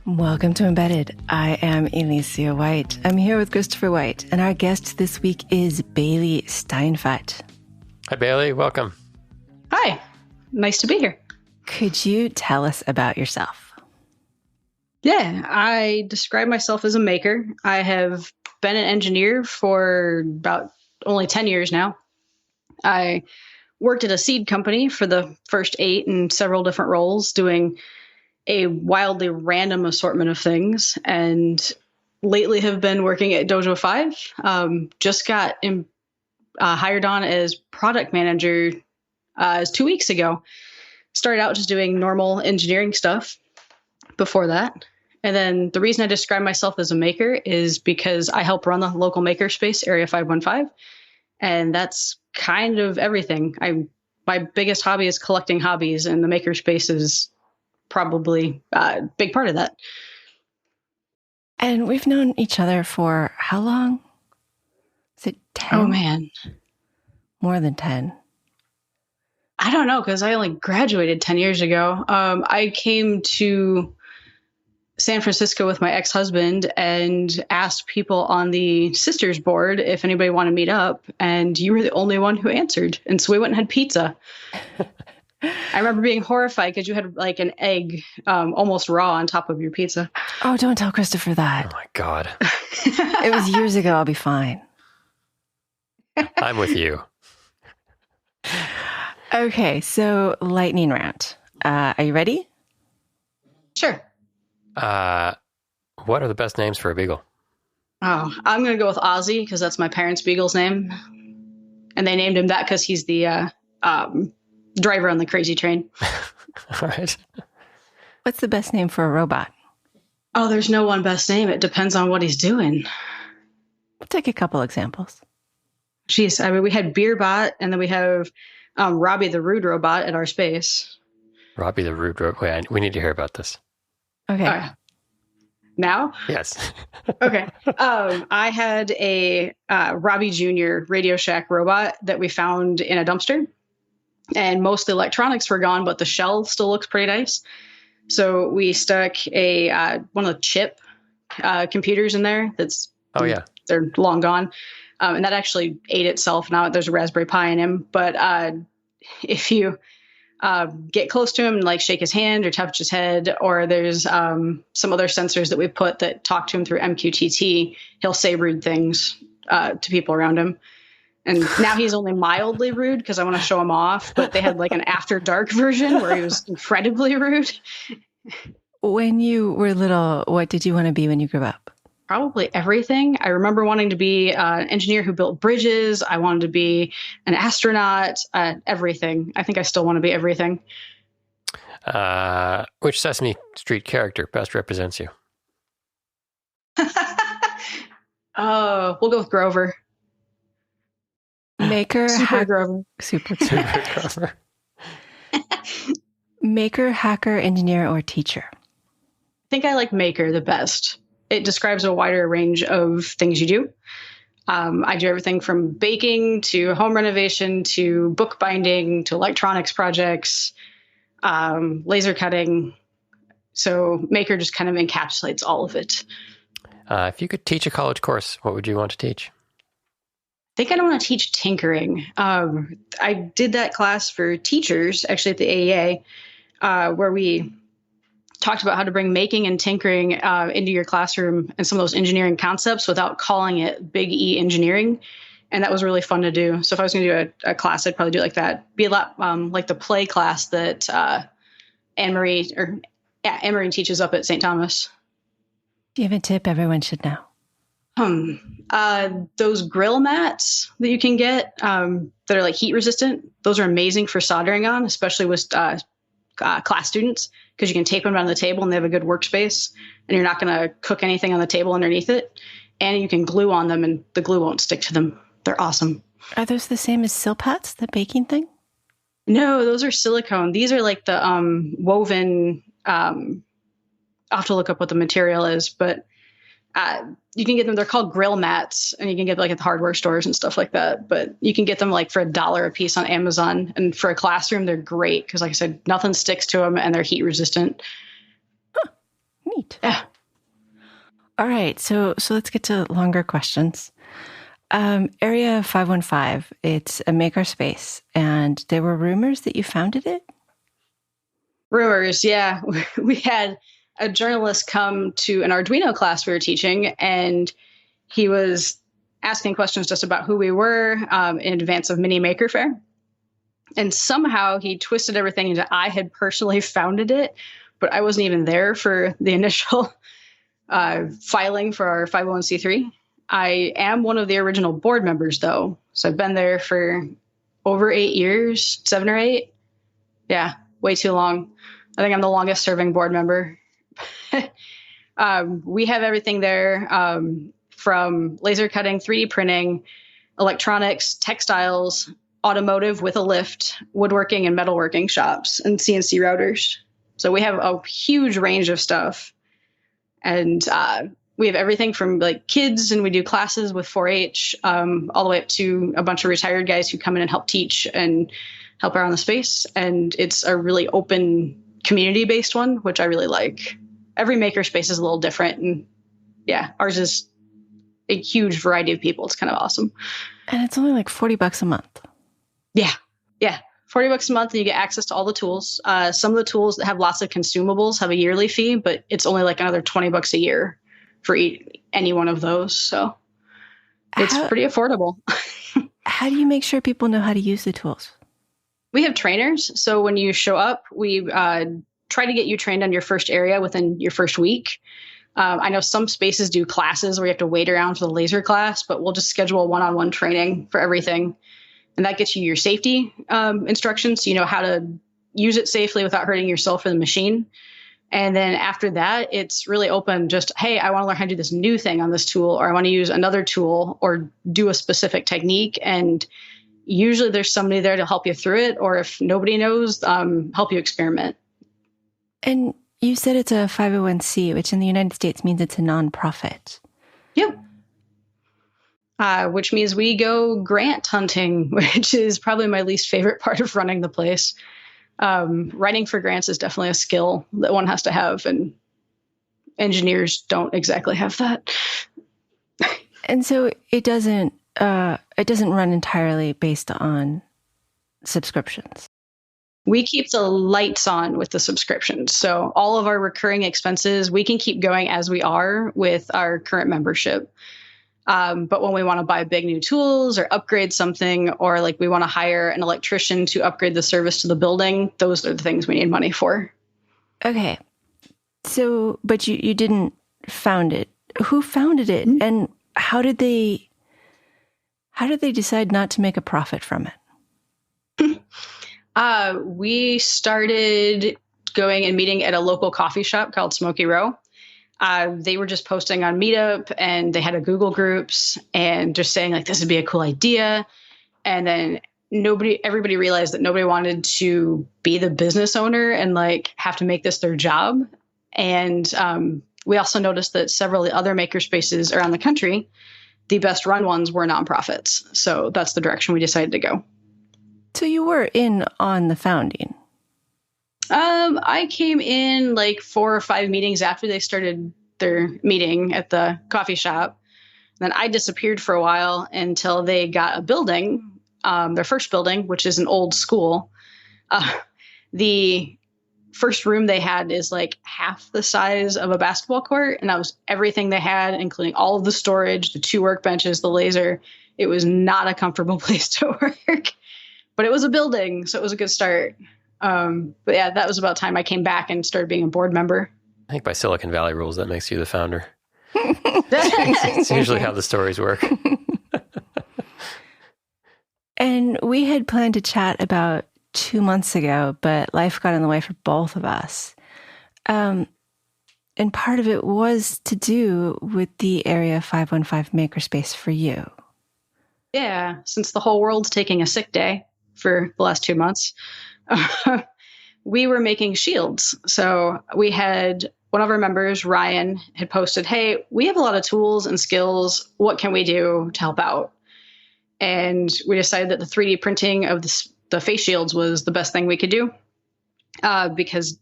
Welcome to Embedded. I am Elecia White. I'm here with Christopher White, and our guest this week is Bailey Steinfadt. Hi, Bailey. Welcome. Hi. Nice to be here. Could you tell us about yourself? Yeah, I describe myself as a maker. I have been an engineer for about only 10 years now. I worked at a seed company for the first 8 in several different roles, doing a wildly random assortment of things, and lately have been working at Dojo 5. Just got hired on as product manager 2 weeks ago. Started out just doing normal engineering stuff before that. And then the reason I describe myself as a maker is because I help run the local makerspace, Area 515. And that's kind of everything. My biggest hobby is collecting hobbies, and the makerspace is probably a big part of that. And we've known each other for how long? Is it 10? Oh, man. More than 10. I don't know, because I only graduated 10 years ago. I came to San Francisco with my ex-husband and asked people on the sisters board if anybody wanted to meet up, and you were the only one who answered. And so we went and had pizza. I remember being horrified because you had like an egg almost raw on top of your pizza. Oh, don't tell Christopher that. Oh, my God. It was years ago. I'll be fine. I'm with you. Okay, so lightning rant. Are you ready? Sure. What are the best names for a beagle? Oh, I'm going to go with Ozzy because that's my parents' beagle's name. And they named him that because he's the driver on the crazy train. All right. What's the best name for a robot? Oh, there's no one best name. It depends on what he's doing. We'll take a couple examples. Jeez, I mean, we had Beerbot, and then we have Robbie the Rude Robot at our space. Robbie the Rude Robot. Wait, we need to hear about this. Okay. Now? Yes. Okay. I had a Robbie Jr. Radio Shack robot that we found in a dumpster. And most of the electronics were gone, but the shell still looks pretty nice. So we stuck one of the chip computers in there. They're long gone. And that actually ate itself. Now there's a Raspberry Pi in him. But if you get close to him and like shake his hand or touch his head, or there's some other sensors that we put that talk to him through MQTT, he'll say rude things to people around him. And now he's only mildly rude because I want to show him off. But they had like an after dark version where he was incredibly rude. When you were little, what did you want to be when you grew up? Probably everything. I remember wanting to be an engineer who built bridges. I wanted to be an astronaut, everything. I think I still want to be everything. Which Sesame Street character best represents you? Oh, we'll go with Grover. Maker, Grover. Super Grover. Maker, hacker, engineer, or teacher? I think I like Maker the best. It describes a wider range of things you do. I do everything from baking to home renovation to bookbinding to electronics projects, laser cutting. So Maker just kind of encapsulates all of it. If you could teach a college course, what would you want to teach? I think I want to teach tinkering. I did that class for teachers, actually at the AEA, where we talked about how to bring making and tinkering into your classroom and some of those engineering concepts without calling it big E engineering. And that was really fun to do. So if I was going to do a class, I'd probably do it like that. Be a lot like the play class that Anne-Marie teaches up at St. Thomas. Do you have a tip everyone should know? Those grill mats that you can get that are like heat resistant, those are amazing for soldering on, especially with class students, because you can tape them on the table and they have a good workspace and you're not going to cook anything on the table underneath it. And you can glue on them and the glue won't stick to them. They're awesome. Are those the same as Silpats, the baking thing? No, those are silicone. These are like the woven, I'll have to look up what the material is, but You can get them. They're called grill mats, and you can get like at the hardware stores and stuff like that. But you can get them like for $1 a piece on Amazon. And for a classroom, they're great because, like I said, nothing sticks to them and they're heat resistant. Neat. Yeah. All right. So let's get to longer questions. Area 515, it's a makerspace, and there were rumors that you founded it? Rumors, yeah. We had a journalist come to an Arduino class we were teaching, and he was asking questions just about who we were in advance of Mini Maker Faire. And somehow he twisted everything into I had personally founded it, but I wasn't even there for the initial filing for our 501c3. I am one of the original board members, though. So I've been there for over 8 years, 7 or 8. Yeah, way too long. I think I'm the longest serving board member. We have everything there from laser cutting, 3D printing, electronics, textiles, automotive with a lift, woodworking and metalworking shops, and CNC routers. So we have a huge range of stuff. And we have everything from like kids, and we do classes with 4-H, all the way up to a bunch of retired guys who come in and help teach and help around the space. And it's a really open community-based one, which I really like. Every makerspace is a little different. And yeah, ours is a huge variety of people. It's kind of awesome. And it's only like $40 a month. Yeah. Yeah. $40 a month, and you get access to all the tools. Some of the tools that have lots of consumables have a yearly fee, but it's only like another $20 a year for any one of those. So it's pretty affordable. How do you make sure people know how to use the tools? We have trainers. So when you show up, we try to get you trained on your first area within your first week. I know some spaces do classes where you have to wait around for the laser class, but we'll just schedule one-on-one training for everything. And that gets you your safety instructions, so you know how to use it safely without hurting yourself or the machine. And then after that, it's really open. Just, hey, I want to learn how to do this new thing on this tool, or I want to use another tool or do a specific technique. And usually there's somebody there to help you through it. Or if nobody knows, help you experiment. And you said it's a 501c, which in the United States means it's a nonprofit. Yep. Which means we go grant hunting, which is probably my least favorite part of running the place. Writing for grants is definitely a skill that one has to have, and engineers don't exactly have that. And so it doesn't run entirely based on subscriptions. We keep the lights on with the subscriptions. So all of our recurring expenses, we can keep going as we are with our current membership. But when we want to buy big new tools or upgrade something, or like we want to hire an electrician to upgrade the service to the building, those are the things we need money for. Okay. So, but you didn't found it. Who founded it? Mm-hmm. And how did they decide not to make a profit from it? We started going and meeting at a local coffee shop called Smoky Row. They were just posting on Meetup, and they had a Google groups and just saying like, this would be a cool idea. And then everybody realized that nobody wanted to be the business owner and like have to make this their job. And we also noticed that several of the other makerspaces around the country, the best run ones were nonprofits. So that's the direction we decided to go. So you were in on the founding. I came in like 4 or 5 meetings after they started their meeting at the coffee shop. Then I disappeared for a while until they got a building, their first building, which is an old school. The first room they had is like half the size of a basketball court. And that was everything they had, including all of the storage, the 2 workbenches, the laser. It was not a comfortable place to work, but it was a building. So it was a good start. But yeah, that was about time I came back and started being a board member. I think by Silicon Valley rules, that makes you the founder. It's usually how the stories work. And we had planned to chat about 2 months ago, but life got in the way for both of us. And part of it was to do with the Area 515 makerspace for you. Yeah, since the whole world's taking a sick day for the last 2 months. We were making shields. So we had one of our members, Ryan, had posted, "Hey, we have a lot of tools and skills. What can we do to help out?" And we decided that the 3D printing of the face shields was the best thing we could do, because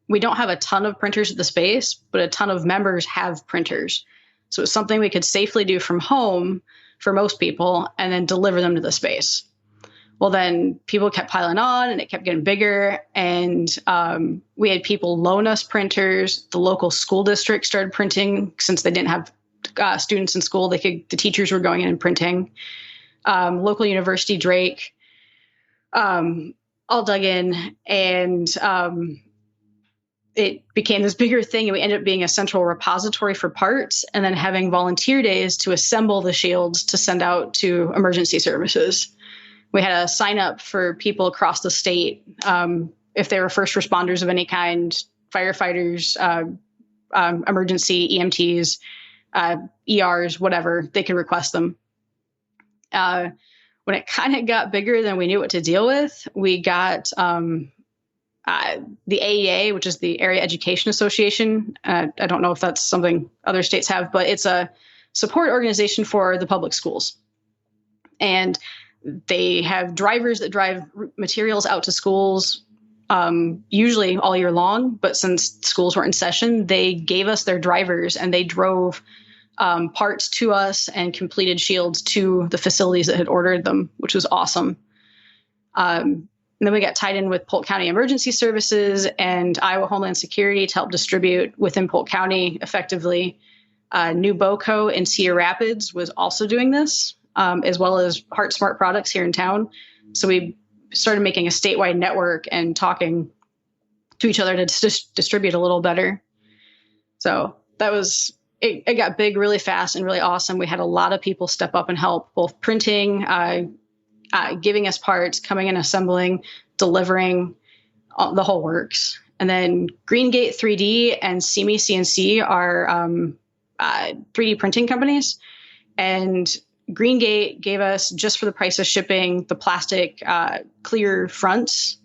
we don't have a ton of printers at the space, but a ton of members have printers. So it's something we could safely do from home for most people and then deliver them to the space. Well, then people kept piling on and it kept getting bigger. And we had people loan us printers. The local school district started printing since they didn't have students in school. The teachers were going in and printing. Local university, Drake, all dug in, and it became this bigger thing, and we ended up being a central repository for parts and then having volunteer days to assemble the shields to send out to emergency services. We had a sign up for people across the state. If they were first responders of any kind, firefighters, emergency EMTs, ERs, whatever, they could request them. When it kind of got bigger than we knew what to deal with, we got the AEA, which is the Area Education Association. I don't know if that's something other states have, but it's a support organization for the public schools. And they have drivers that drive materials out to schools, usually all year long. But since schools weren't in session, they gave us their drivers and they drove parts to us and completed shields to the facilities that had ordered them, which was awesome. And then we got tied in with Polk County Emergency Services and Iowa Homeland Security to help distribute within Polk County effectively. New BOCO in Cedar Rapids was also doing this, as well as Heart Smart Products here in town. So we started making a statewide network and talking to each other to distribute a little better. So that was, it got big really fast and really awesome. We had a lot of people step up and help, both printing, giving us parts, coming and assembling, delivering, the whole works. And then Greengate 3D and CME CNC are 3D printing companies. And Greengate gave us, just for the price of shipping, the plastic clear fronts.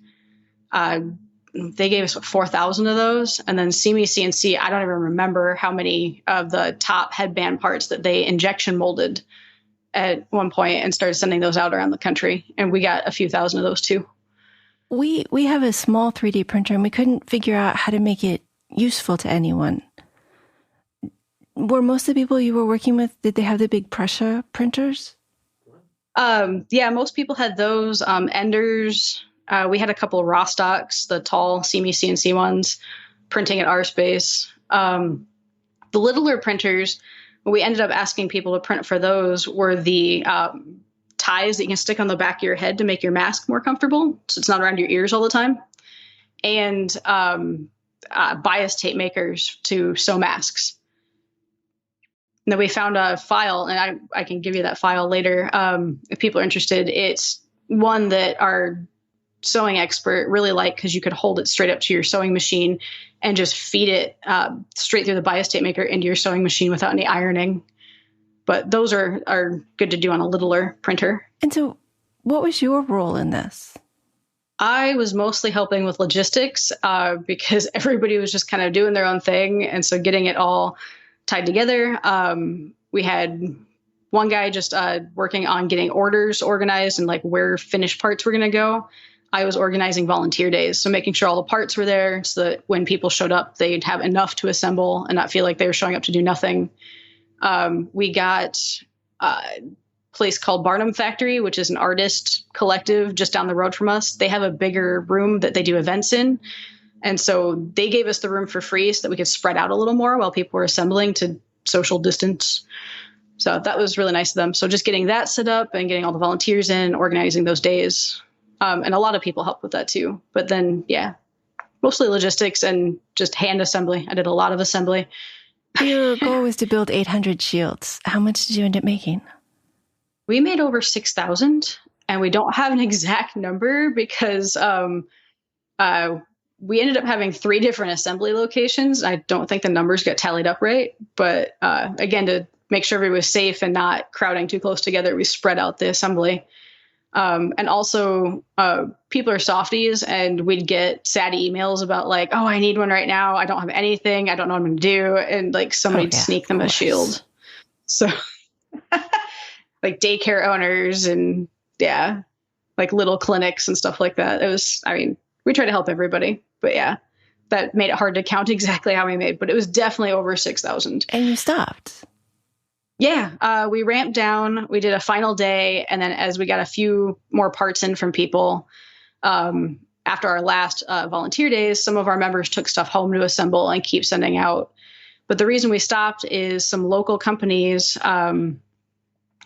They gave us 4,000 of those. And then CME CNC, I don't even remember how many of the top headband parts that they injection molded at one point and started sending those out around the country. And we got a few thousand of those too. We have a small 3D printer and we couldn't figure out how to make it useful to anyone. Were most of the people you were working with, did they have the big Prusa printers? Yeah, most people had those. Enders. We had a couple of Rostocks, the tall CME CNC ones, printing at our space. The littler printers, what we ended up asking people to print for those were the ties that you can stick on the back of your head to make your mask more comfortable, so it's not around your ears all the time, and bias tape makers to sew masks. And then we found a file, and I can give you that file later if people are interested. It's one that our sewing expert really liked because you could hold it straight up to your sewing machine and just feed it straight through the bias tape maker into your sewing machine without any ironing. But those are good to do on a littler printer. And so what was your role in this? I was mostly helping with logistics because everybody was just kind of doing their own thing. And so getting it all tied together. We had one guy just working on getting orders organized and like where finished parts were going to go. I was organizing volunteer days, so making sure all the parts were there so that when people showed up, they'd have enough to assemble and not feel like they were showing up to do nothing. We got a place called Barnum Factory, which is an artist collective just down the road from us. They have a bigger room that they do events in. And so they gave us the room for free so that we could spread out a little more while people were assembling to social distance. So that was really nice of them. So just getting that set up and getting all the volunteers in, organizing those days. And a lot of people helped with that too. But then, yeah, mostly logistics and just hand assembly. I did a lot of assembly. Your goal was to build 800 shields. How much did you end up making? We made over 6,000, and we don't have an exact number because we ended up having 3 different assembly locations. I don't think the numbers got tallied up right. But again, to make sure everybody was safe and not crowding too close together, we spread out the assembly. And also, people are softies, and we'd get sad emails about like, oh, I need one right now. I don't have anything. I don't know what I'm going to do. And like somebody'd sneak them a shield. So like daycare owners and like little clinics and stuff like that. It was, I mean, we try to help everybody, but yeah, that made it hard to count exactly how we made, but it was definitely over 6,000. And you stopped. Yeah, we ramped down. We did a final day, and then as we got a few more parts in from people, after our last volunteer days, some of our members took stuff home to assemble and keep sending out. But the reason we stopped is some local companies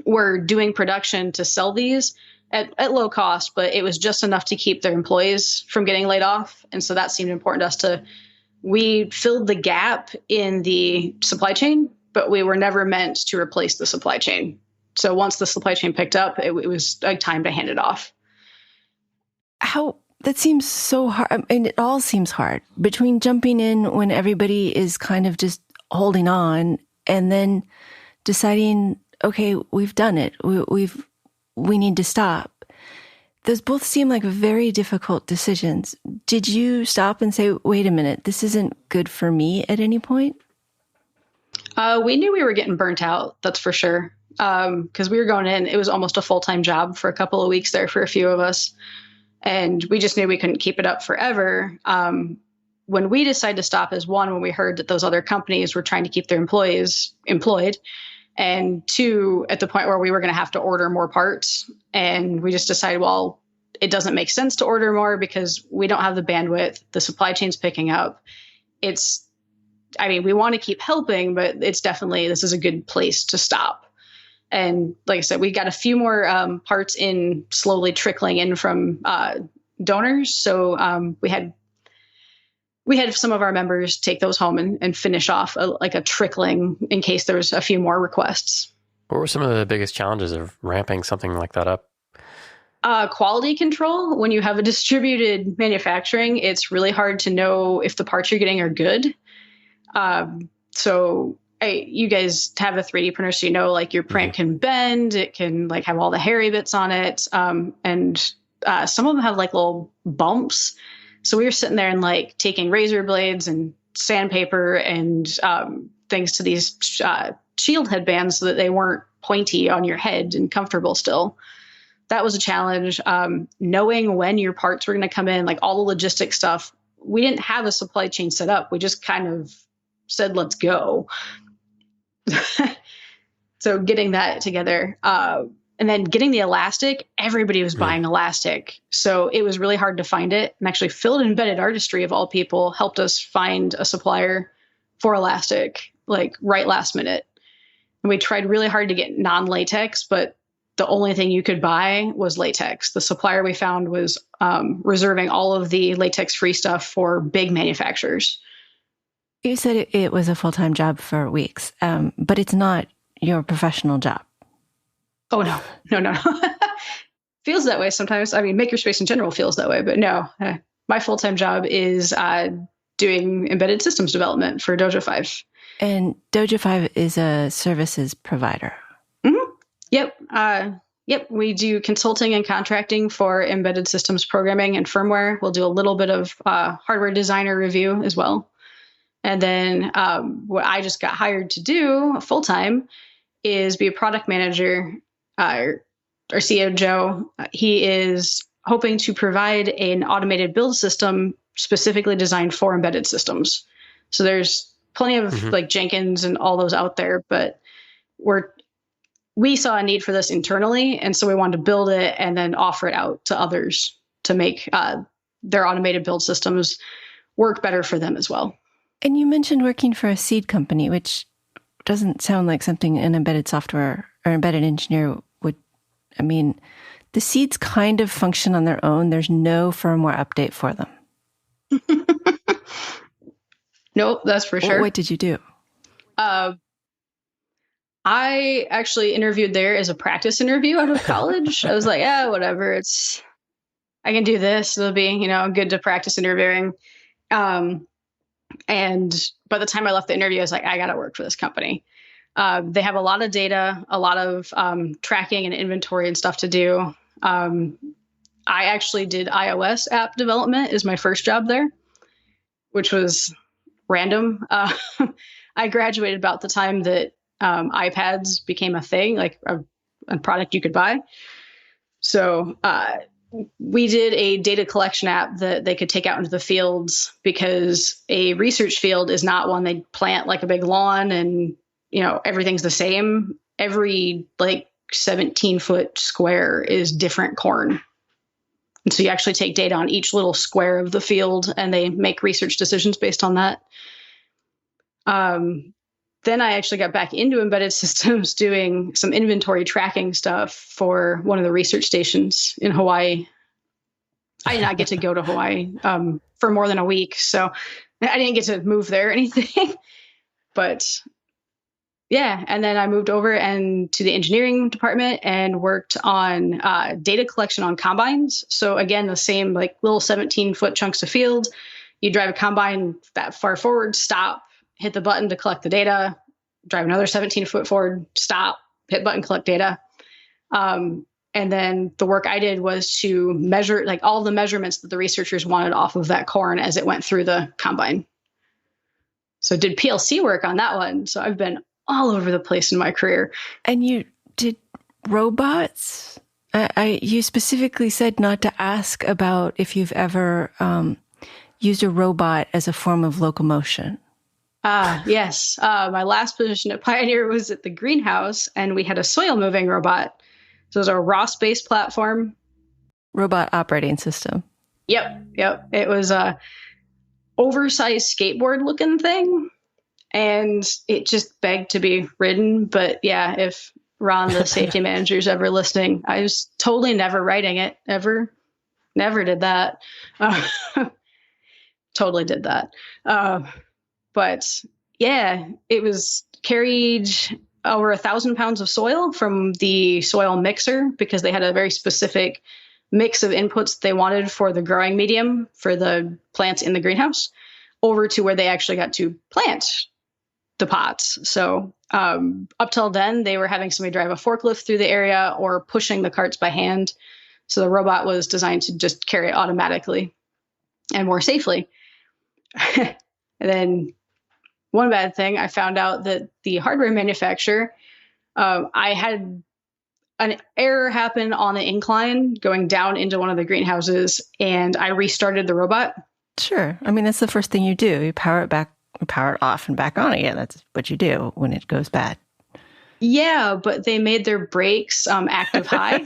were doing production to sell these at low cost, but it was just enough to keep their employees from getting laid off. And so that seemed important to us we filled the gap in the supply chain, but we were never meant to replace the supply chain. So once the supply chain picked up, it was like time to hand it off. That seems so hard. I mean, it all seems hard between jumping in when everybody is kind of just holding on and then deciding, okay, we've done it. We need to stop. Those both seem like very difficult decisions. Did you stop and say, wait a minute, this isn't good for me at any point? We knew we were getting burnt out. That's for sure. Because we were going in, it was almost a full-time job for a couple of weeks there for a few of us. And we just knew we couldn't keep it up forever. When we decided to stop is one, when we heard that those other companies were trying to keep their employees employed. And two, at the point where we were going to have to order more parts. And we just decided, well, it doesn't make sense to order more because we don't have the bandwidth. The supply chain's picking up. We want to keep helping, but it's definitely, this is a good place to stop. And like I said, we got a few more parts in slowly trickling in from donors. So we had some of our members take those home and finish off a trickling in case there was a few more requests. What were some of the biggest challenges of ramping something like that up? Quality control. When you have a distributed manufacturing, it's really hard to know if the parts you're getting are good. You guys have a 3D printer, so you know, like your print can bend, it can like have all the hairy bits on it. And some of them have like little bumps. So we were sitting there and like taking razor blades and sandpaper and things to these shield headbands so that they weren't pointy on your head and comfortable still. That was a challenge. Knowing when your parts were going to come in, like all the logistic stuff. We didn't have a supply chain set up. We just kind of said, let's go. So getting that together. And then getting the elastic, everybody was buying elastic. So it was really hard to find it. And actually Field Embedded Artistry, of all people, helped us find a supplier for elastic, like right last minute. And we tried really hard to get non-latex, but the only thing you could buy was latex. The supplier we found was reserving all of the latex-free stuff for big manufacturers. You said it was a full-time job for weeks, but it's not your professional job. Oh, no. Feels that way sometimes. I mean, makerspace in general feels that way, but no. My full-time job is doing embedded systems development for Dojo 5. And Dojo 5 is a services provider. Mm-hmm. Yep. We do consulting and contracting for embedded systems programming and firmware. We'll do a little bit of hardware designer review as well. And then what I just got hired to do full-time is be a product manager. Our CEO, Joe, he is hoping to provide an automated build system specifically designed for embedded systems. So there's plenty of like Jenkins and all those out there, but we saw a need for this internally. And so we wanted to build it and then offer it out to others to make their automated build systems work better for them as well. And you mentioned working for a seed company, which doesn't sound like something an embedded software or embedded engineer would. I mean, the seeds kind of function on their own. There's no firmware update for them. Nope, that's for sure. What did you do? I actually interviewed there as a practice interview out of college. I was like, whatever. I can do this. It'll be, good to practice interviewing. And by the time I left the interview, I was like, I got to work for this company. They have a lot of data, a lot of tracking and inventory and stuff to do. I actually did iOS app development as my first job there, which was random. I graduated about the time that iPads became a thing, like a product you could buy. So we did a data collection app that they could take out into the fields, because a research field is not one they plant like a big lawn and, everything's the same. Every 17-foot square is different corn. And so you actually take data on each little square of the field and they make research decisions based on that. Then I actually got back into embedded systems doing some inventory tracking stuff for one of the research stations in Hawaii. I did not get to go to Hawaii for more than a week, so I didn't get to move there or anything. But yeah, and then I moved over and to the engineering department and worked on data collection on combines. So again, the same little 17-foot chunks of field. You drive a combine that far forward, stop, hit the button to collect the data, drive another 17-foot forward, stop, hit button, collect data. And then the work I did was to measure all the measurements that the researchers wanted off of that corn as it went through the combine. So did PLC work on that one. So I've been all over the place in my career. And you did robots? You specifically said not to ask about if you've ever used a robot as a form of locomotion. Yes. My last position at Pioneer was at the greenhouse, and we had a soil moving robot. So it was a ROS-based platform. Robot operating system. Yep. It was a oversized skateboard looking thing, and it just begged to be ridden. But yeah, if Ron, the safety manager, is ever listening, I was totally never riding it, ever. Never did that. Totally did that. But yeah, it was carried over 1,000 pounds of soil from the soil mixer, because they had a very specific mix of inputs they wanted for the growing medium for the plants in the greenhouse, over to where they actually got to plant the pots. So up till then, they were having somebody drive a forklift through the area or pushing the carts by hand. So the robot was designed to just carry it automatically and more safely. And then one bad thing, I found out that the hardware manufacturer, I had an error happen on the incline going down into one of the greenhouses, and I restarted the robot. Sure. I mean, that's the first thing you do. You power it back, power it off and back on again. That's what you do when it goes bad. Yeah, but they made their brakes active high.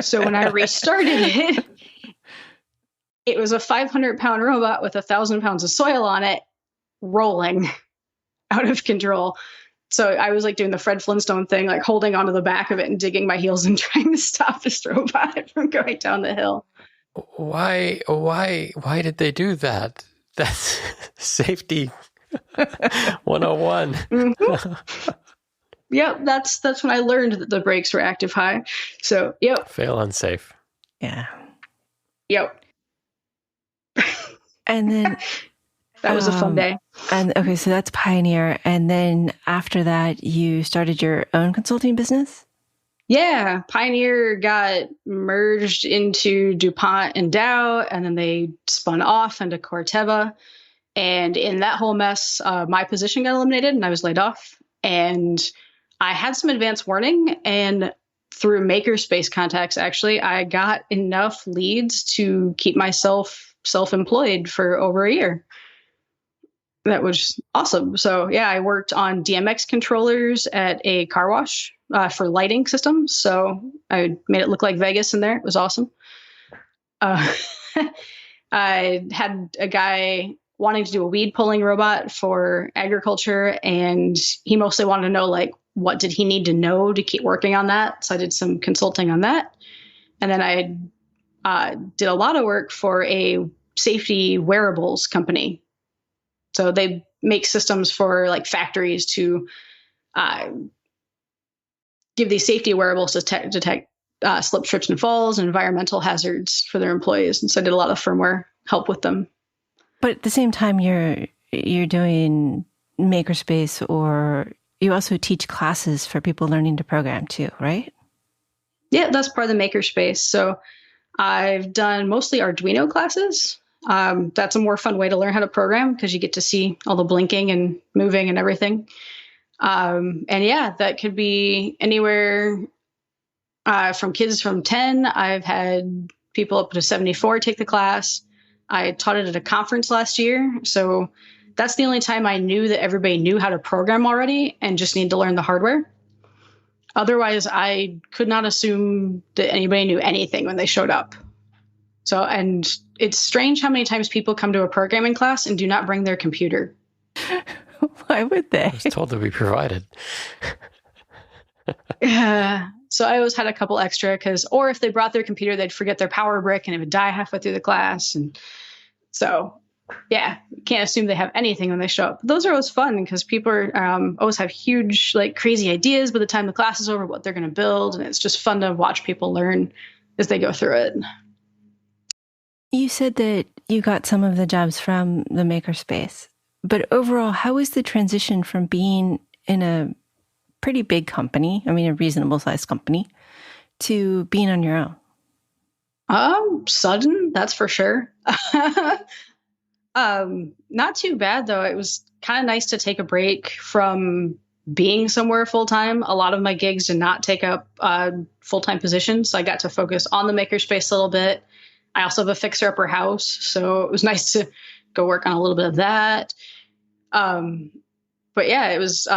So when I restarted it, it was a 500-pound robot with 1,000 pounds of soil on it, rolling out of control. So I was doing the Fred Flintstone thing, holding onto the back of it and digging my heels and trying to stop this robot from going down the hill. Why did they do that? That's safety 101. Mm-hmm. Yep, that's when I learned that the brakes were active high. So, yep. Fail unsafe. Yeah. Yep. And then that was a fun day. And okay, so that's Pioneer. And then after that, you started your own consulting business? Yeah, Pioneer got merged into DuPont and Dow, and then they spun off into Corteva. And in that whole mess, my position got eliminated and I was laid off. And I had some advance warning, and through makerspace contacts, actually, I got enough leads to keep myself self-employed for over a year. That was awesome. So yeah, I worked on DMX controllers at a car wash for lighting systems. So I made it look like Vegas in there. It was awesome. I had a guy wanting to do a weed pulling robot for agriculture, and he mostly wanted to know what did he need to know to keep working on that. So I did some consulting on that. And then I did a lot of work for a safety wearables company. So they make systems for factories to give these safety wearables to detect slip, trips, and falls and environmental hazards for their employees. And so I did a lot of firmware help with them. But at the same time, you're doing makerspace, or you also teach classes for people learning to program too, right? Yeah, that's part of the makerspace. So I've done mostly Arduino classes. That's a more fun way to learn how to program because you get to see all the blinking and moving and everything. And yeah, that could be anywhere from kids from 10. I've had people up to 74 take the class. I taught it at a conference last year. So that's the only time I knew that everybody knew how to program already and just need to learn the hardware. Otherwise, I could not assume that anybody knew anything when they showed up. So, and it's strange how many times people come to a programming class and do not bring their computer. Why would they? I was told to be provided. Yeah. So I always had a couple extra or if they brought their computer, they'd forget their power brick and it would die halfway through the class. And so, yeah, can't assume they have anything when they show up. But those are always fun because people are, always have huge, like crazy ideas by the time the class is over, what they're going to build. And it's just fun to watch people learn as they go through it. You said that you got some of the jobs from the makerspace, but overall, how was the transition from being in a pretty big company, I mean, a reasonable sized company, to being on your own? Sudden, that's for sure. Not too bad though. It was kind of nice to take a break from being somewhere full time. A lot of my gigs did not take up full-time positions, so I got to focus on the makerspace a little bit. I also have a fixer-upper house, so it was nice to go work on a little bit of that. But yeah, it was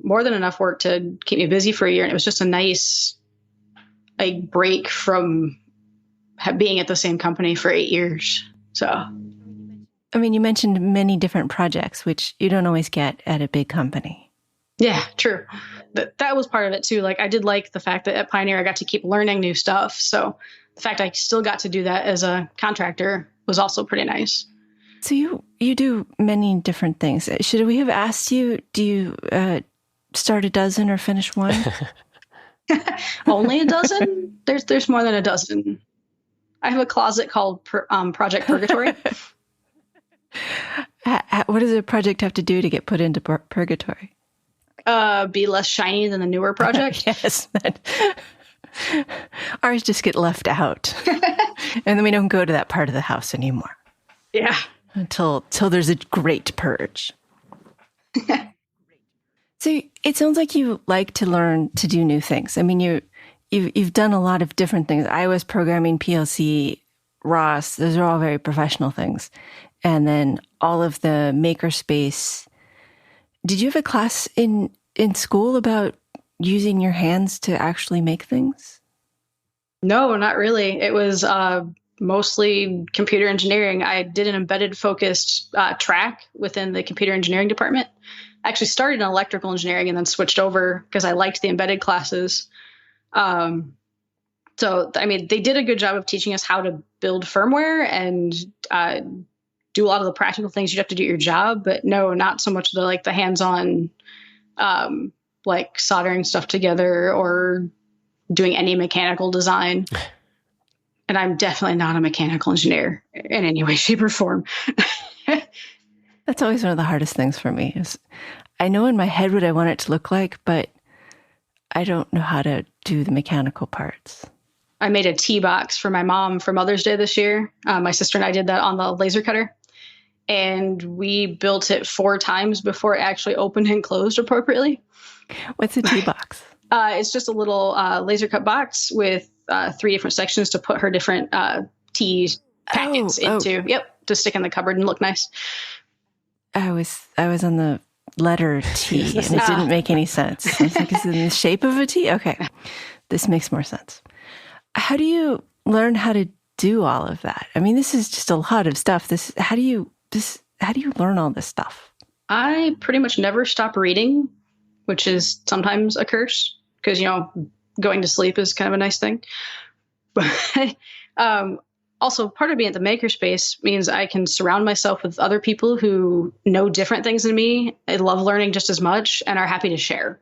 more than enough work to keep me busy for a year, and it was just a nice break from being at the same company for 8 years. So, I mean, you mentioned many different projects, which you don't always get at a big company. Yeah, true. That was part of it too. Like I did like the fact that at Pioneer I got to keep learning new stuff. So the fact I still got to do that as a contractor was also pretty nice. So you do many different things. Should we have asked you, do you start a dozen or finish one? Only a dozen? There's more than a dozen. I have a closet called Project Purgatory. What does a project have to do to get put into Purgatory? Be less shiny than the newer project. Yes. Ours just get left out. And then we don't go to that part of the house anymore. Yeah. Until there's a great purge. So it sounds like you like to learn to do new things. I mean, you've done a lot of different things. I was programming PLC, ROS. Those are all very professional things. And then all of the makerspace. Did you have a class in school about using your hands to actually make things? No, not really. It was mostly computer engineering. I did an embedded focused track within the computer engineering department. I actually started in electrical engineering and then switched over because I liked the embedded classes. So, I mean, they did a good job of teaching us how to build firmware and do a lot of the practical things you'd have to do at your job, but no, not so much the hands-on, like soldering stuff together or doing any mechanical design. And I'm definitely not a mechanical engineer in any way, shape, or form. That's always one of the hardest things for me is I know in my head what I want it to look like, but I don't know how to do the mechanical parts. I made a tea box for my mom for Mother's Day this year. My sister and I did that on the laser cutter. And we built it 4 times before it actually opened and closed appropriately. What's a tea box? It's just a little laser cut box with 3 different sections to put her different tea packets into. Yep, to stick in the cupboard and look nice. I was on the letter T, and it didn't make any sense. I was like, is it in the shape of a T? Okay, this makes more sense. How do you learn how to do all of that? I mean, this is just a lot of stuff. How do you learn all this stuff? I pretty much never stop reading, which is sometimes a curse because, going to sleep is kind of a nice thing. But also, part of being at the makerspace means I can surround myself with other people who know different things than me. They love learning just as much and are happy to share.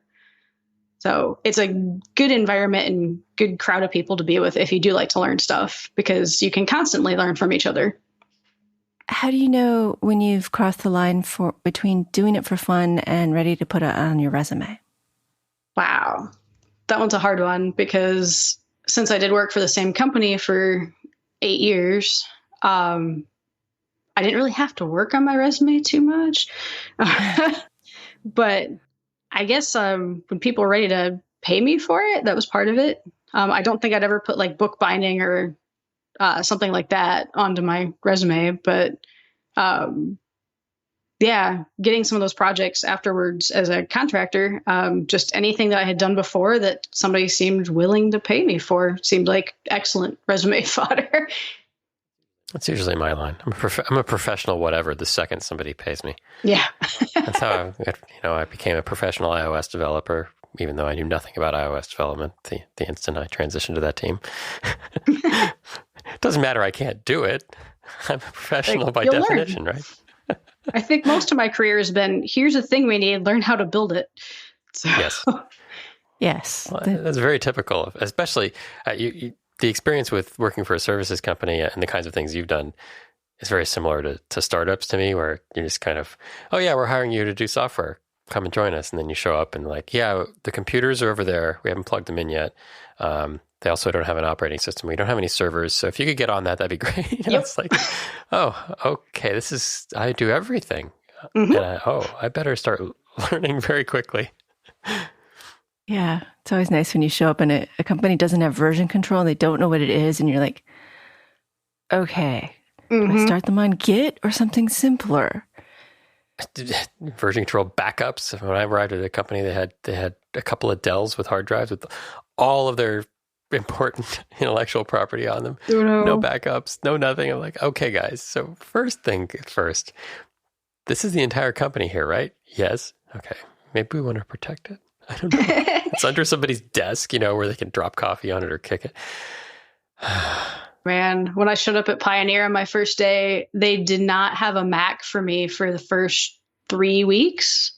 So it's a good environment and good crowd of people to be with if you do like to learn stuff, because you can constantly learn from each other. How do you know when you've crossed the line between doing it for fun and ready to put it on your resume? Wow. That one's a hard one because since I did work for the same company for 8 years, I didn't really have to work on my resume too much. But I guess when people were ready to pay me for it, that was part of it. I don't think I'd ever put like bookbinding or something like that onto my resume, but yeah, getting some of those projects afterwards as a contractor, just anything that I had done before that somebody seemed willing to pay me for seemed like excellent resume fodder. That's usually my line. I'm a professional whatever the second somebody pays me. Yeah. That's how I became a professional iOS developer, even though I knew nothing about iOS development the instant I transitioned to that team. It doesn't matter, I can't do it. I'm a professional by definition, right? I think most of my career has been, here's a thing we need, learn how to build it. So. Yes. Yes. Well, that's very typical, especially the experience with working for a services company and the kinds of things you've done is very similar to startups to me, where you're just kind of, oh yeah, we're hiring you to do software. Come and join us. And then you show up and like, yeah, the computers are over there. We haven't plugged them in yet. They also don't have an operating system. We don't have any servers. So if you could get on that, that'd be great. Yep. It's like, oh, okay, I do everything. Mm-hmm. And I better start learning very quickly. Yeah. It's always nice when you show up and a company doesn't have version control and they don't know what it is. And you're like, okay, do I start them on Git or something simpler? Version control backups. When I arrived at a company, they had a couple of Dells with hard drives with all of their important intellectual property on them. Oh, no. No backups, no nothing. I'm like, okay, guys. So first thing first, this is the entire company here, right? Yes. Okay. Maybe we want to protect it. I don't know. It's under somebody's desk, where they can drop coffee on it or kick it. Man, when I showed up at Pioneer on my first day, they did not have a Mac for me for the first 3 weeks,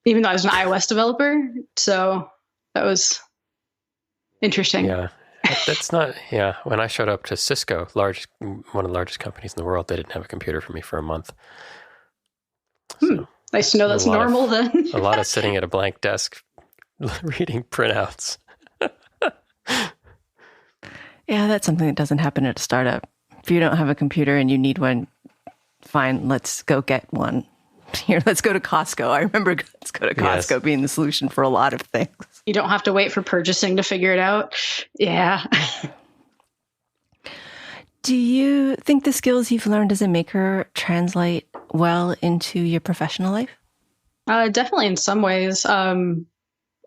even though I was an iOS developer. So that was interesting. Yeah, that's not, yeah. When I showed up to Cisco, one of the largest companies in the world, they didn't have a computer for me for a month. So nice to know that's normal then. A lot of sitting at a blank desk reading printouts. Yeah, that's something that doesn't happen at a startup. If you don't have a computer and you need one, fine, let's go get one. Here, let's go to Costco. I remember let's go to Costco being the solution for a lot of things. You don't have to wait for purchasing to figure it out. Yeah. Do you think the skills you've learned as a maker translate well into your professional life? Definitely in some ways.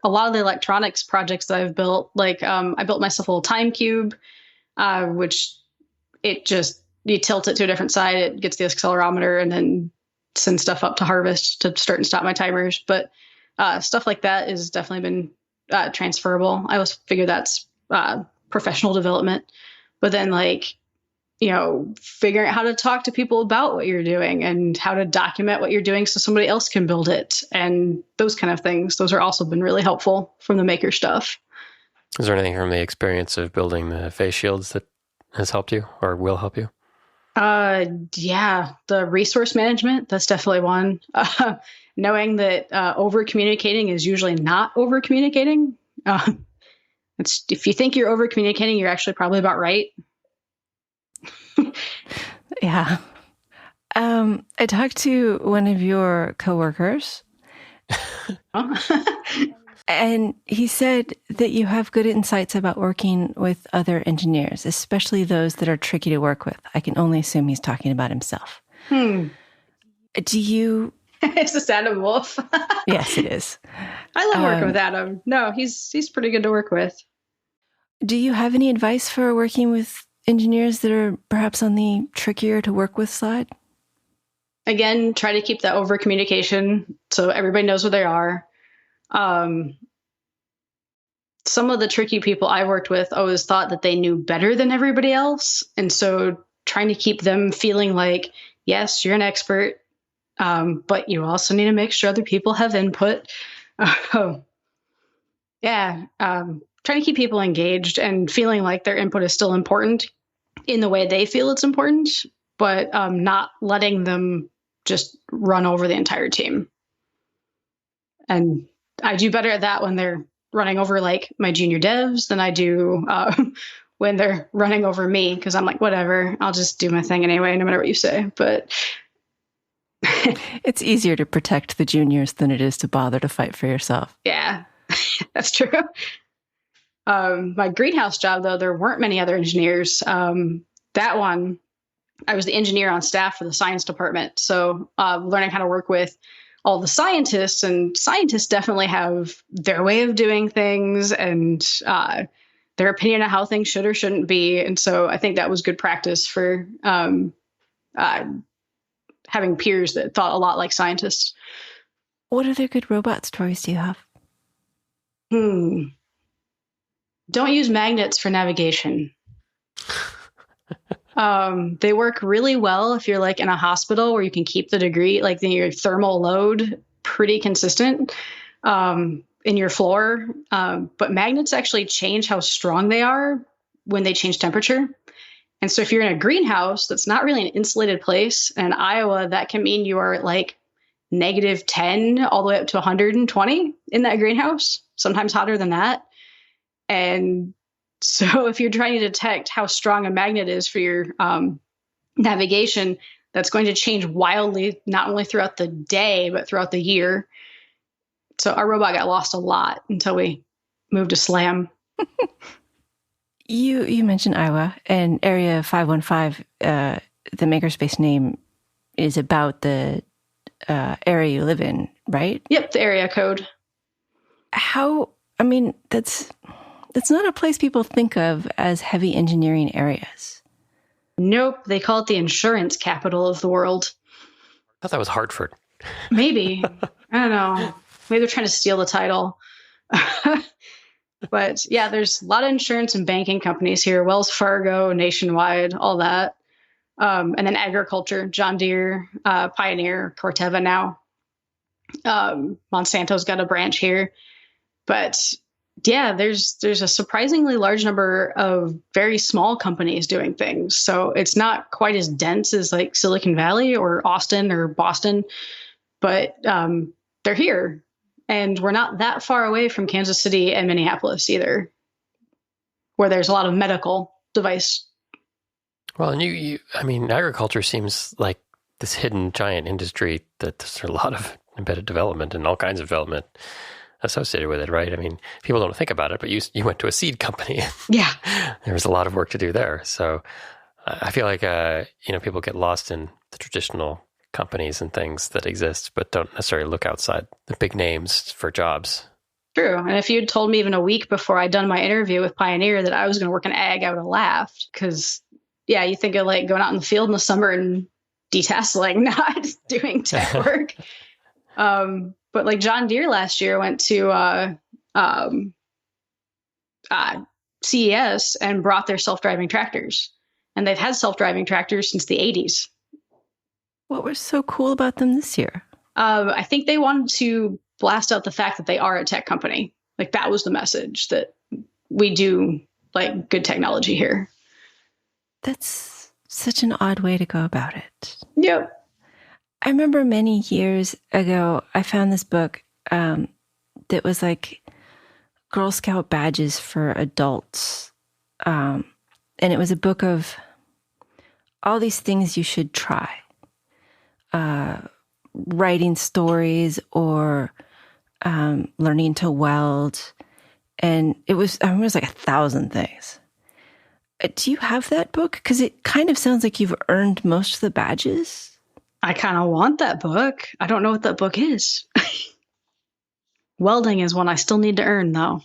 A lot of the electronics projects that I've built, like I built myself a little time cube, which you tilt it to a different side, it gets the accelerometer and then send stuff up to harvest to start and stop my timers. But stuff like that has definitely been transferable. I always figure that's professional development. But then figuring out how to talk to people about what you're doing and how to document what you're doing so somebody else can build it and those kind of things. Those are also been really helpful from the maker stuff. Is there anything from the experience of building the face shields that has helped you or will help you? Yeah, the resource management, that's definitely one. Knowing that over communicating is usually not over communicating. If you think you're over communicating, you're actually probably about right. Yeah. I talked to one of your coworkers and he said that you have good insights about working with other engineers, especially those that are tricky to work with. I can only assume he's talking about himself. Do you... Is this Adam Wolf? Yes, it is. I love working with Adam. No, he's pretty good to work with. Do you have any advice for working with engineers that are perhaps on the trickier to work with side? Again, try to keep that over communication so everybody knows where they are. Some of the tricky people I worked with always thought that they knew better than everybody else. And so trying to keep them feeling like, yes, you're an expert, but you also need to make sure other people have input. Trying to keep people engaged and feeling like their input is still important in the way they feel it's important, but not letting them just run over the entire team. And I do better at that when they're running over like my junior devs than I do when they're running over me, because I'm like, whatever, I'll just do my thing anyway, no matter what you say. But it's easier to protect the juniors than it is to bother to fight for yourself. Yeah, that's true. My greenhouse job, though, there weren't many other engineers. That one, I was the engineer on staff for the science department. So learning how to work with all the scientists, and scientists definitely have their way of doing things and their opinion on how things should or shouldn't be. And so I think that was good practice for having peers that thought a lot like scientists. What other good robot stories do you have? Don't use magnets for navigation. They work really well if you're like in a hospital where you can keep the degree, like your thermal load pretty consistent in your floor. But magnets actually change how strong they are when they change temperature. And so if you're in a greenhouse that's not really an insulated place, and in Iowa, that can mean you are at like -10 all the way up to 120 in that greenhouse, sometimes hotter than that. And so if you're trying to detect how strong a magnet is for your navigation, that's going to change wildly, not only throughout the day, but throughout the year. So our robot got lost a lot until we moved to SLAM. You mentioned Iowa, and Area 515, the makerspace name is about the area you live in, right? Yep, the area code. That's not a place people think of as heavy engineering areas. Nope, they call it the insurance capital of the world. I thought that was Hartford. Maybe. I don't know. Maybe they're trying to steal the title. But yeah, there's a lot of insurance and banking companies here. Wells Fargo, Nationwide, all that. And then agriculture, John Deere, Pioneer, Corteva now. Monsanto's got a branch here. But yeah, there's a surprisingly large number of very small companies doing things. So it's not quite as dense as like Silicon Valley or Austin or Boston, but they're here. And we're not that far away from Kansas City and Minneapolis either, where there's a lot of medical device. Well, and agriculture seems like this hidden giant industry that there's a lot of embedded development and all kinds of development associated with it, right? I mean, people don't think about it, but you went to a seed company. Yeah. There was a lot of work to do there. So I feel like, people get lost in the traditional companies and things that exist, but don't necessarily look outside the big names for jobs. True. And if you'd told me even a week before I'd done my interview with Pioneer that I was going to work in ag, I would have laughed. Because, yeah, you think of like going out in the field in the summer and detasseling, not doing tech work. But like John Deere last year went to CES and brought their self-driving tractors. And they've had self-driving tractors since the 80s. What was so cool about them this year? I think they wanted to blast out the fact that they are a tech company. Like that was the message, that we do like good technology here. That's such an odd way to go about it. Yep. I remember many years ago, I found this book that was like Girl Scout badges for adults. And it was a book of all these things you should try. Writing stories or learning to weld. And it was like 1,000 things. Do you have that book? Because it kind of sounds like you've earned most of the badges. I kind of want that book. I don't know what that book is. Welding is one I still need to earn, though.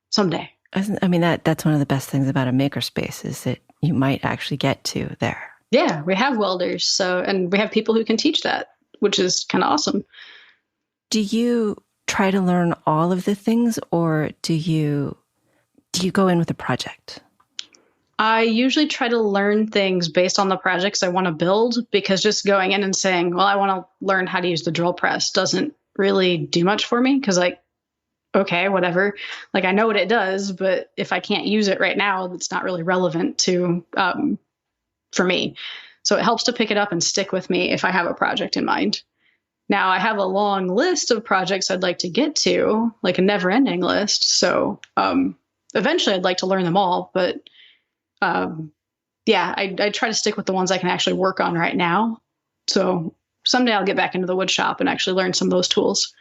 Someday. I mean, that's one of the best things about a makerspace is that you might actually get to there. Yeah, we have welders. And we have people who can teach that, which is kind of awesome. Do you try to learn all of the things, or do you go in with a project? I usually try to learn things based on the projects I want to build, because just going in and saying, well, I want to learn how to use the drill press doesn't really do much for me. Because like, okay, whatever. Like I know what it does, but if I can't use it right now, it's not really relevant to for me. So it helps to pick it up and stick with me if I have a project in mind. Now I have a long list of projects I'd like to get to, like a never ending list. So eventually I'd like to learn them all. But yeah, I try to stick with the ones I can actually work on right now. So someday I'll get back into the wood shop and actually learn some of those tools.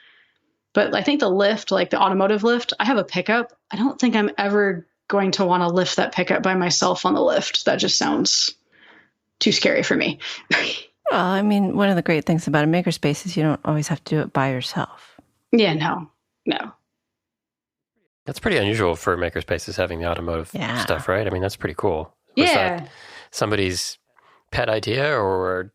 But I think the lift, like the automotive lift, I have a pickup. I don't think I'm ever going to want to lift that pickup by myself on the lift. That just sounds too scary for me. Well, I mean, one of the great things about a makerspace is you don't always have to do it by yourself. Yeah, no. That's pretty unusual for makerspaces having the automotive stuff, right? I mean, that's pretty cool. Was that somebody's pet idea, or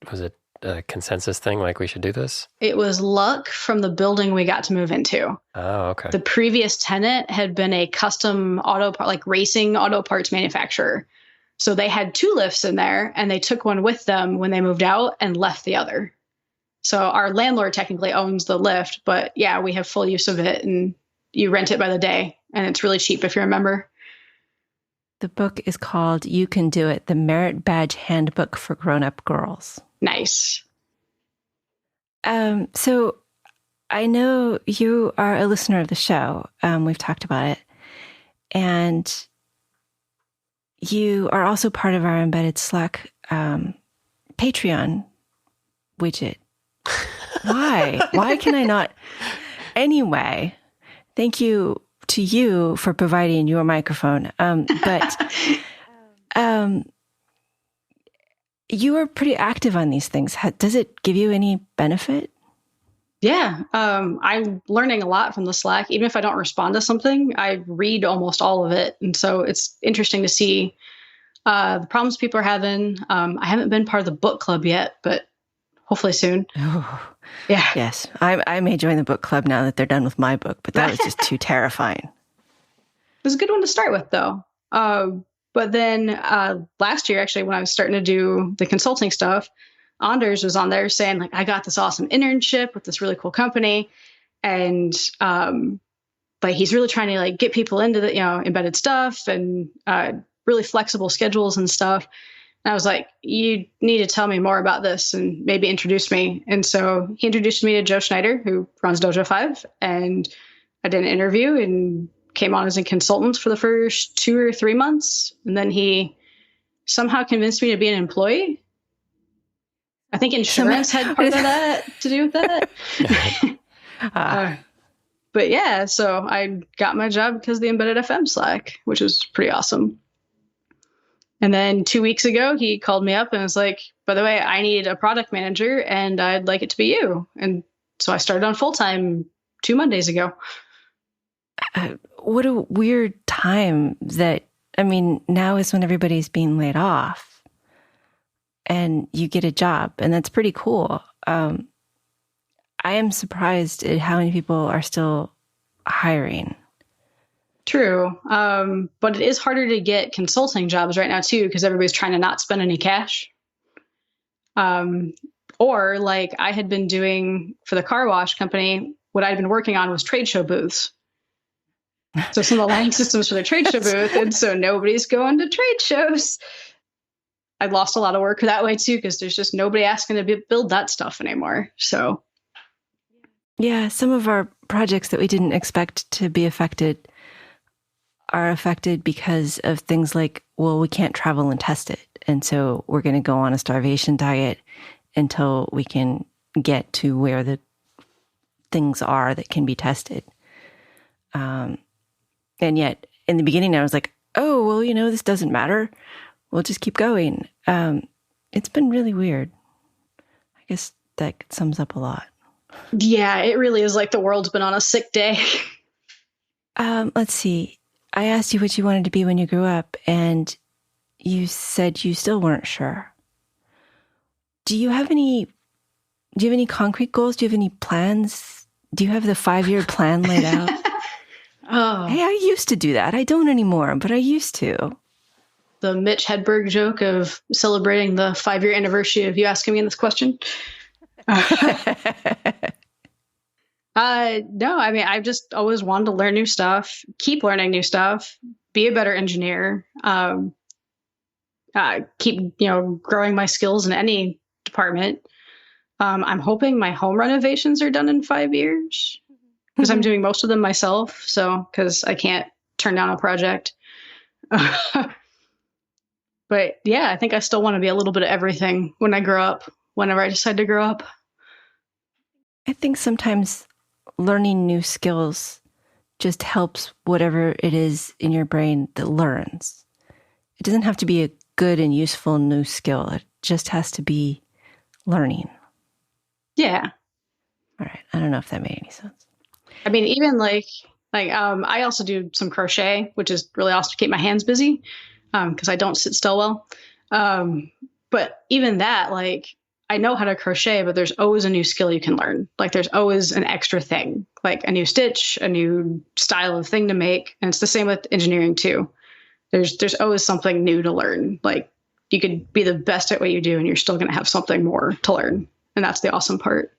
was it a consensus thing, like we should do this? It was luck from the building we got to move into. Oh, okay. The previous tenant had been a custom racing auto parts manufacturer. So they had 2 lifts in there, and they took one with them when they moved out and left the other. So our landlord technically owns the lift, but yeah, we have full use of it, and you rent it by the day, and it's really cheap if you're a member. The book is called You Can Do It, the Merit Badge Handbook for Grown-Up Girls. Nice. So I know you are a listener of the show. We've talked about it. And you are also part of our embedded Slack Patreon widget. Why? Why can I not? Anyway, thank you to you for providing your microphone. But you are pretty active on these things. Does it give you any benefit? Yeah, I'm learning a lot from the Slack. Even if I don't respond to something, I read almost all of it. And so it's interesting to see the problems people are having. I haven't been part of the book club yet, but hopefully soon. Oh, yeah. Yes, I may join the book club now that they're done with my book, but that was just too terrifying. It was a good one to start with, though. But then last year, actually, when I was starting to do the consulting stuff, Anders was on there saying, like, I got this awesome internship with this really cool company. And like, he's really trying to like get people into the, embedded stuff and really flexible schedules and stuff. And I was like, you need to tell me more about this and maybe introduce me. And so he introduced me to Joe Schneider, who runs Dojo 5. And I did an interview and came on as a consultant for the first 2 or 3 months. And then he somehow convinced me to be an employee. I think insurance had part of that to do with that. But yeah, so I got my job because of the Embedded FM Slack, which was pretty awesome. And then 2 weeks ago, he called me up and was like, by the way, I need a product manager and I'd like it to be you. And so I started on full-time 2 Mondays ago. What a weird time now is when everybody's being laid off. And you get a job, and that's pretty cool. I am surprised at how many people are still hiring. True. But it is harder to get consulting jobs right now, too, because everybody's trying to not spend any cash. Or like I had been doing for the car wash company, what I'd been working on was trade show booths. So some of the lighting systems for the trade show booth. And so nobody's going to trade shows. I lost a lot of work that way, too, because there's just nobody asking to build that stuff anymore. So, yeah, some of our projects that we didn't expect to be affected are affected because of things like, well, we can't travel and test it. And so we're going to go on a starvation diet until we can get to where the things are that can be tested. And yet, in the beginning, I was like, oh, well, this doesn't matter. We'll just keep going. It's been really weird. I guess that sums up a lot. Yeah, it really is like the world's been on a sick day. Let's see. I asked you what you wanted to be when you grew up, and you said you still weren't sure. Do you have any concrete goals? Do you have any plans? Do you have the 5-year plan laid out? Oh. Hey, I used to do that. I don't anymore, but I used to. The Mitch Hedberg joke of celebrating the 5-year anniversary of you asking me this question. No, I've just always wanted to learn new stuff, keep learning new stuff, be a better engineer, keep, growing my skills in any department. I'm hoping my home renovations are done in 5 years because I'm doing most of them myself. So, because I can't turn down a project. But yeah, I think I still want to be a little bit of everything when I grow up, whenever I decide to grow up. I think sometimes learning new skills just helps whatever it is in your brain that learns. It doesn't have to be a good and useful new skill. It just has to be learning. Yeah. All right. I don't know if that made any sense. I mean, even I also do some crochet, which is really awesome to keep my hands busy because I don't sit still well. But even that, like, I know how to crochet, but there's always a new skill you can learn. Like, there's always an extra thing, like a new stitch, a new style of thing to make. And it's the same with engineering too. There's always something new to learn. Like, you could be the best at what you do and you're still going to have something more to learn. And that's the awesome part.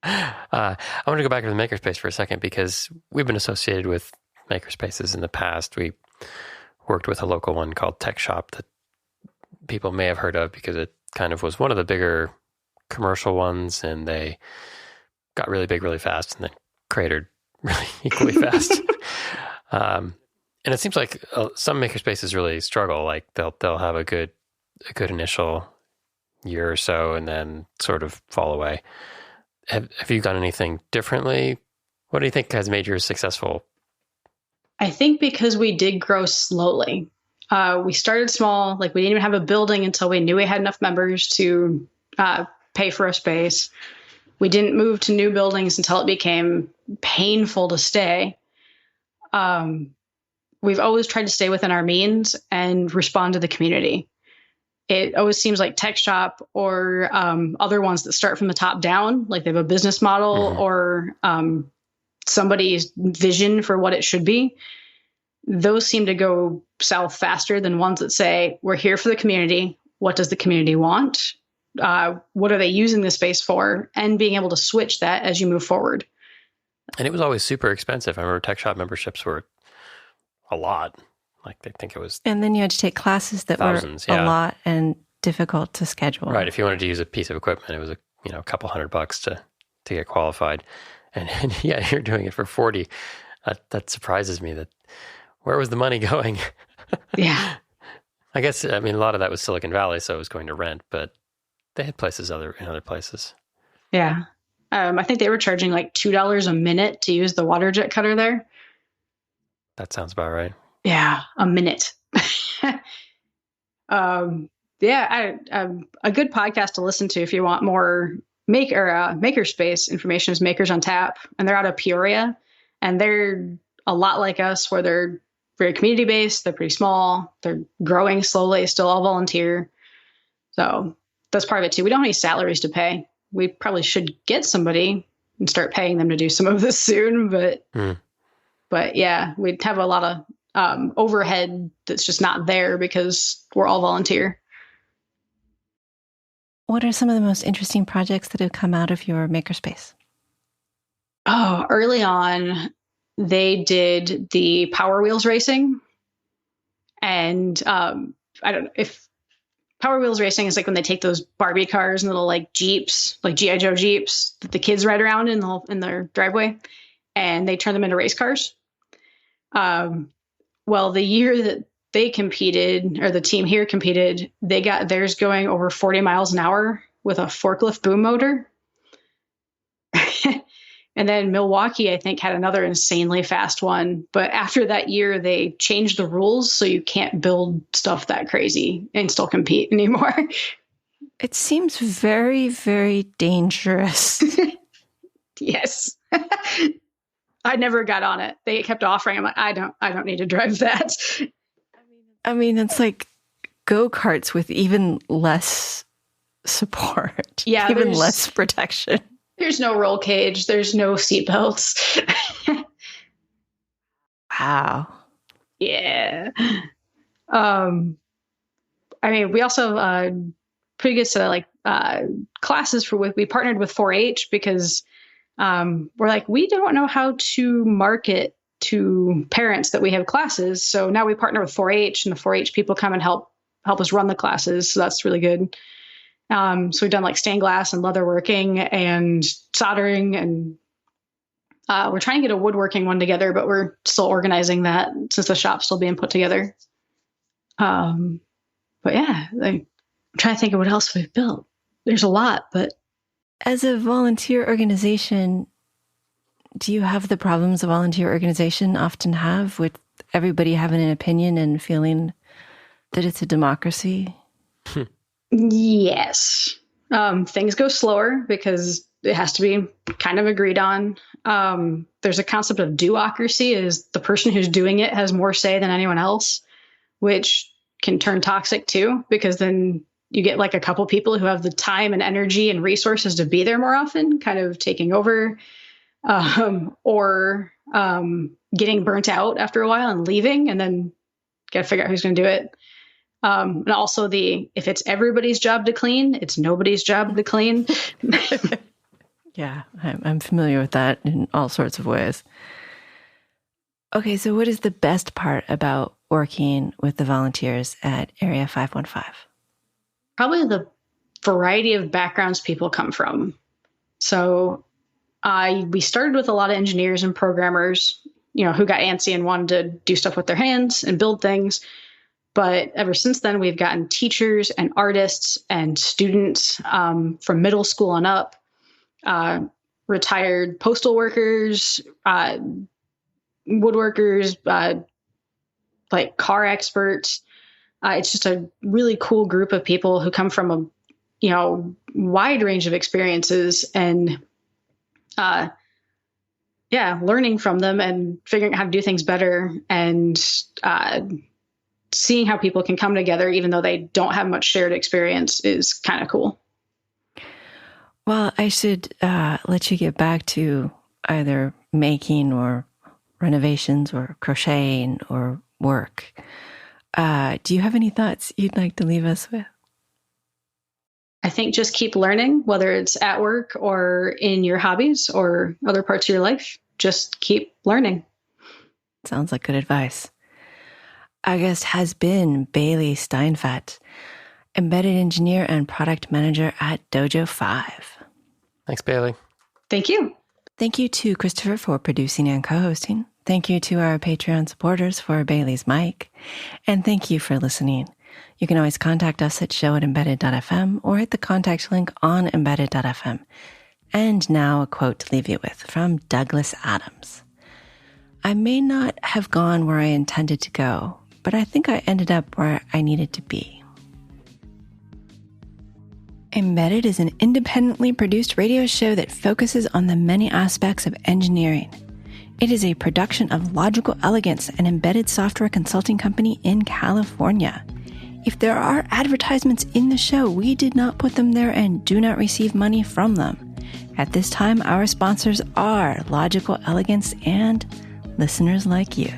I want to go back to the makerspace for a second because we've been associated with makerspaces in the past. We worked with a local one called Tech Shop that people may have heard of because it kind of was one of the bigger commercial ones, and they got really big really fast and then cratered really equally fast. And it seems like some makerspaces really struggle. Like they'll have a good initial year or so and then sort of fall away. Have you done anything differently? What do you think has made yours successful? I think because we did grow slowly. We started small, like we didn't even have a building until we knew we had enough members to pay for a space. We didn't move to new buildings until it became painful to stay. We've always tried to stay within our means and respond to the community. It always seems like Tech Shop or other ones that start from the top down, like they have a business model or somebody's vision for what it should be. Those seem to go south faster than ones that say, we're here for the community. What does the community want? What are they using the space for? And being able to switch that as you move forward. And it was always super expensive. I remember Tech Shop memberships were a lot. Like I think it was. And then you had to take classes that thousands, were a lot and difficult to schedule. Right. If you wanted to use a piece of equipment, it was a couple $100 to get qualified. And yeah, you're doing it for 40. That surprises me. That where was the money going? Yeah. I guess, a lot of that was Silicon Valley, so it was going to Rent, but they had places in other places. Yeah. I think they were charging like $2 a minute to use the water jet cutter there. That sounds about right. Yeah, a minute. A good podcast to listen to if you want more makerspace information is Makers on Tap, and they're out of Peoria, and they're a lot like us, where they're very community based. They're pretty small. They're growing slowly. Still all volunteer. So that's part of it too. We don't have any salaries to pay. We probably should get somebody and start paying them to do some of this soon. But yeah, we'd have a lot of overhead that's just not there because we're all volunteer. What are some of the most interesting projects that have come out of your makerspace? Oh, early on, they did the Power Wheels racing. And I don't know if Power Wheels racing is like when they take those Barbie cars and little like Jeeps, like G.I. Joe Jeeps that the kids ride around in their driveway, and they turn them into race cars. Well, the year that they competed, or the team here competed, they got theirs going over 40 miles an hour with a forklift boom motor. And then Milwaukee, I think, had another insanely fast one. But after that year, they changed the rules so you can't build stuff that crazy and still compete anymore. It seems very, very dangerous. Yes. I never got on it. They kept offering. I'm like, I don't need to drive that. It's like go-karts with even less support. Yeah, even less protection. There's no roll cage. There's no seatbelts. Wow. Yeah. We also pretty good set of classes we partnered with 4-H because we're like, we don't know how to market to parents that we have classes. So now we partner with 4-H, and the 4-H people come and help us run the classes. So that's really good. So we've done like stained glass and leatherworking and soldering, and we're trying to get a woodworking one together, but we're still organizing that since the shop's still being put together. But yeah, I'm trying to think of what else we've built. There's a lot, but as a volunteer organization, do you have the problems a volunteer organization often have with everybody having an opinion and feeling that it's a democracy? Yes. Things go slower because it has to be kind of agreed on. There's a concept of do-ocracy, is the person who's doing it has more say than anyone else, which can turn toxic too, because then you get like a couple people who have the time and energy and resources to be there more often, kind of taking over, or getting burnt out after a while and leaving, and then got to figure out who's going to do it. And also if it's everybody's job to clean, it's nobody's job to clean. Yeah, I'm familiar with that in all sorts of ways. Okay, so what is the best part about working with the volunteers at Area 515? Probably the variety of backgrounds people come from. So we started with a lot of engineers and programmers, who got antsy and wanted to do stuff with their hands and build things. But ever since then, we've gotten teachers and artists and students from middle school on up, retired postal workers, woodworkers, like car experts. It's just a really cool group of people who come from a wide range of experiences, and learning from them and figuring out how to do things better, and seeing how people can come together even though they don't have much shared experience is kind of cool. Well, I should let you get back to either making or renovations or crocheting or work. Do you have any thoughts you'd like to leave us with? I think just keep learning, whether it's at work or in your hobbies or other parts of your life. Just keep learning. Sounds like good advice. Our guest has been Bailey Steinfadt, embedded engineer and product manager at Dojo 5. Thanks, Bailey. Thank you. Thank you to Christopher for producing and co-hosting. Thank you to our Patreon supporters for Bailey's mic. And thank you for listening. You can always contact us at show@embedded.fm or at the contact link on embedded.fm. And now a quote to leave you with from Douglas Adams. I may not have gone where I intended to go, but I think I ended up where I needed to be. Embedded is an independently produced radio show that focuses on the many aspects of engineering. It is a production of Logical Elegance, an embedded software consulting company in California. If there are advertisements in the show, we did not put them there and do not receive money from them. At this time, our sponsors are Logical Elegance and listeners like you.